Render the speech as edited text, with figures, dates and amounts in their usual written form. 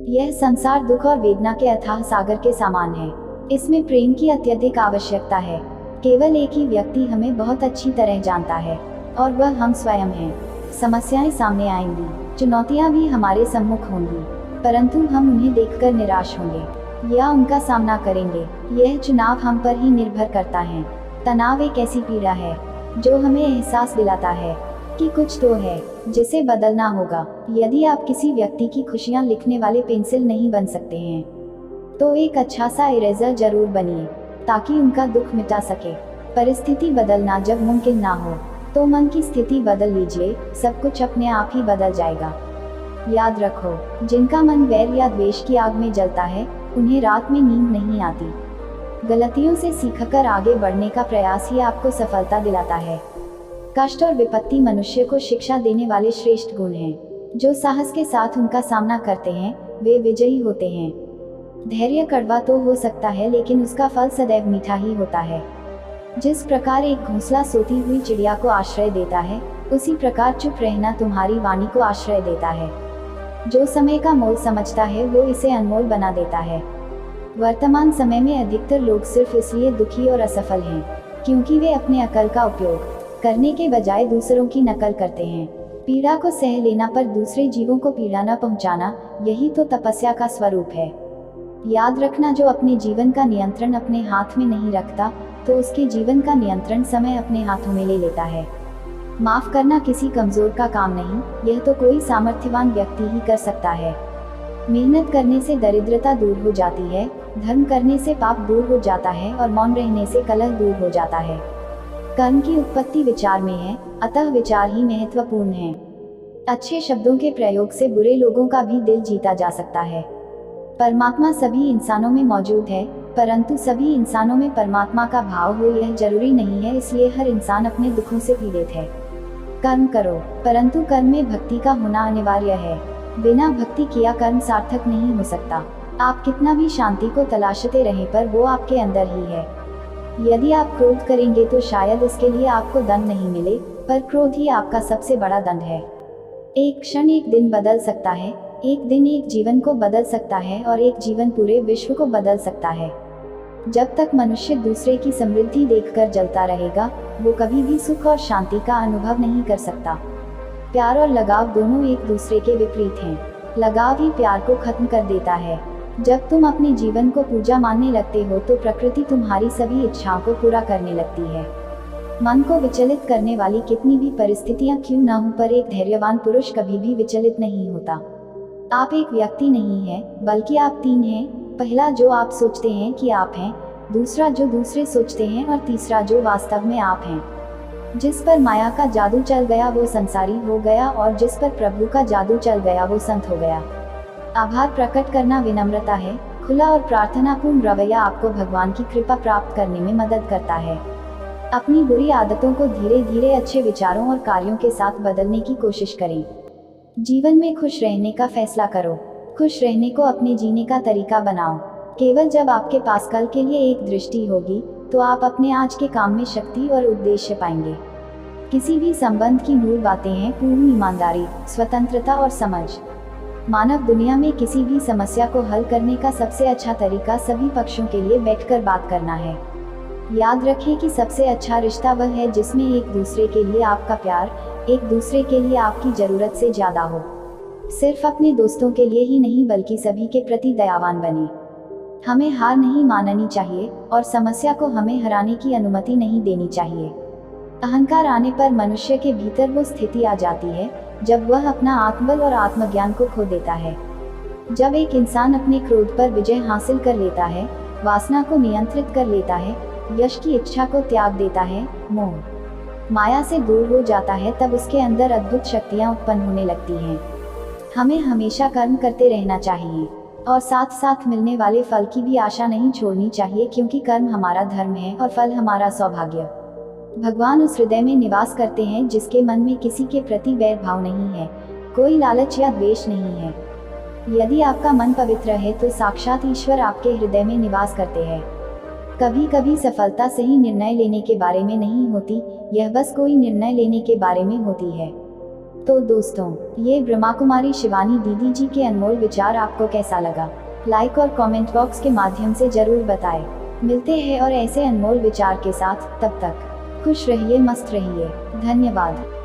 यह संसार दुख और वेदना के अथाह सागर के समान है। इसमें प्रेम की अत्यधिक आवश्यकता है। केवल एक ही व्यक्ति हमें बहुत अच्छी तरह जानता है और वह हम स्वयं हैं। समस्याएं सामने आएंगी, चुनौतियां भी हमारे सम्मुख होंगी, परंतु हम उन्हें देखकर निराश होंगे या उनका सामना करेंगे, यह चुनाव हम पर ही निर्भर करता है। तनाव एक ऐसी पीड़ा है जो हमें एहसास दिलाता है कि कुछ तो है जिसे बदलना होगा। यदि आप किसी व्यक्ति की खुशियां लिखने वाले पेंसिल नहीं बन सकते हैं, तो एक अच्छा सा इरेजर जरूर बनिए ताकि उनका दुख मिटा सके। परिस्थिति बदलना जब मुमकिन ना हो तो मन की स्थिति बदल लीजिए, सब कुछ अपने आप ही बदल जाएगा। याद रखो, जिनका मन वैर या द्वेष की आग में जलता है, उन्हें रात में नींद नहीं आती। गलतियों से सीखकर आगे बढ़ने का प्रयास ही आपको सफलता दिलाता है। कष्ट और विपत्ति मनुष्य को शिक्षा देने वाले श्रेष्ठ गुण हैं। जो साहस के साथ उनका सामना करते हैं, वे विजयी होते हैं। धैर्य कड़वा तो हो सकता है, लेकिन उसका फल सदैव मीठा ही होता है। जिस प्रकार एक घोंसला सोती हुई चिड़िया को आश्रय देता है, उसी प्रकार चुप रहना तुम्हारी वाणी को आश्रय देता है। जो समय का मोल समझता है, वो इसे अनमोल बना देता है। वर्तमान समय में अधिकतर लोग सिर्फ इसलिए दुखी और असफल हैं क्योंकि वे अपने अकल का उपयोग करने के बजाय दूसरों की नकल करते हैं। पीड़ा को सह लेना पर दूसरे जीवों को पीड़ा न पहुंचाना, यही तो तपस्या का स्वरूप है। याद रखना, जो अपने जीवन का नियंत्रण अपने हाथ में नहीं रखता, तो उसके जीवन का नियंत्रण समय अपने हाथों में ले लेता है। माफ करना किसी कमजोर का काम नहीं, यह तो कोई सामर्थ्यवान व्यक्ति ही कर सकता है। मेहनत करने से दरिद्रता दूर हो जाती है, धर्म करने से पाप दूर हो जाता है और मौन रहने से कलह दूर हो जाता है। कर्म की उत्पत्ति विचार में है, अतः विचार ही महत्वपूर्ण है। अच्छे शब्दों के प्रयोग से बुरे लोगों का भी दिल जीता जा सकता है। परमात्मा सभी इंसानों में मौजूद है, परंतु सभी इंसानों में परमात्मा का भाव हो यह जरूरी नहीं है, इसलिए हर इंसान अपने दुखों से पीड़ित है। कर्म करो, परंतु कर्म में भक्ति का होना अनिवार्य है। बिना भक्ति किया कर्म सार्थक नहीं हो सकता। आप कितना भी शांति को तलाशते रहें, पर वो आपके अंदर ही है। यदि आप क्रोध करेंगे तो शायद इसके लिए आपको दंड नहीं मिले, पर क्रोध ही आपका सबसे बड़ा दंड है। एक क्षण एक दिन बदल सकता है, एक दिन एक जीवन को बदल सकता है और एक जीवन पूरे विश्व को बदल सकता है। जब तक मनुष्य दूसरे की समृद्धि देखकर जलता रहेगा, वो कभी भी सुख और शांति का अनुभव नहीं कर सकता। प्यार और लगाव दोनों एक दूसरे के विपरीत हैं। लगाव ही प्यार को खत्म कर देता है। जब तुम अपने जीवन को पूजा मानने लगते हो, तो प्रकृति तुम्हारी सभी इच्छाओं को पूरा करने लगती है। मन को विचलित करने वाली कितनी भी परिस्थितियां क्यों न हो, पर एक धैर्यवान पुरुष कभी भी विचलित नहीं होता। आप एक व्यक्ति नहीं हैं, बल्कि आप तीन हैं। पहला, जो आप सोचते हैं कि आप हैं, दूसरा जो दूसरे सोचते हैं, और तीसरा जो वास्तव में आप हैं। जिस पर माया का जादू चल गया वो संसारी हो गया, और जिस पर प्रभु का जादू चल गया वो संत हो गया। आभार प्रकट करना विनम्रता है। खुला और प्रार्थनापूर्ण रवैया आपको भगवान की कृपा प्राप्त करने में मदद करता है। अपनी बुरी आदतों को धीरे धीरे अच्छे विचारों और कार्यों के साथ बदलने की कोशिश करें। जीवन में खुश रहने का फैसला करो। खुश रहने को अपने जीने का तरीका बनाओ। केवल जब आपके पास कल के लिए एक दृष्टि होगी, तो आप अपने आज के काम में शक्ति और उद्देश्य पाएंगे। किसी भी संबंध की मूल बातें हैं पूर्ण ईमानदारी, स्वतंत्रता और समझ। मानव दुनिया में किसी भी समस्या को हल करने का सबसे अच्छा तरीका सभी पक्षों के लिए बैठकर बात करना है। याद रखें कि सबसे अच्छा रिश्ता वह है जिसमें एक दूसरे के लिए आपका प्यार, एक दूसरे के लिए आपकी जरूरत से ज्यादा हो। सिर्फ अपने दोस्तों के लिए ही नहीं, बल्कि सभी के प्रति दयावान बने। हमें हार नहीं माननी चाहिए और समस्या को हमें हराने की अनुमति नहीं देनी चाहिए। अहंकार आने पर मनुष्य के भीतर वो स्थिति आ जाती है जब वह अपना आत्मबल और आत्मज्ञान को खो देता है। जब एक इंसान अपने क्रोध पर विजय हासिल कर लेता है, वासना को नियंत्रित कर लेता है, यश की इच्छा को त्याग देता है, मोह माया से दूर हो जाता है, तब उसके अंदर अद्भुत शक्तियां उत्पन्न होने लगती हैं। हमें हमेशा कर्म करते रहना चाहिए और साथ साथ मिलने वाले फल की भी आशा नहीं छोड़नी चाहिए, क्योंकि कर्म हमारा धर्म है और फल हमारा सौभाग्य। भगवान उस हृदय में निवास करते हैं जिसके मन में किसी के प्रति वैर भाव नहीं है, कोई लालच या द्वेष नहीं है। यदि आपका मन पवित्र है तो साक्षात ईश्वर आपके हृदय में निवास करते हैं। कभी कभी सफलता सही निर्णय लेने के बारे में नहीं होती, यह बस कोई निर्णय लेने के बारे में होती है। तो दोस्तों, ये ब्रह्मा कुमारी शिवानी दीदी जी के अनमोल विचार आपको कैसा लगा? लाइक और कमेंट बॉक्स के माध्यम से जरूर बताएं। मिलते हैं और ऐसे अनमोल विचार के साथ, तब तक खुश रहिए, मस्त रहिए। धन्यवाद।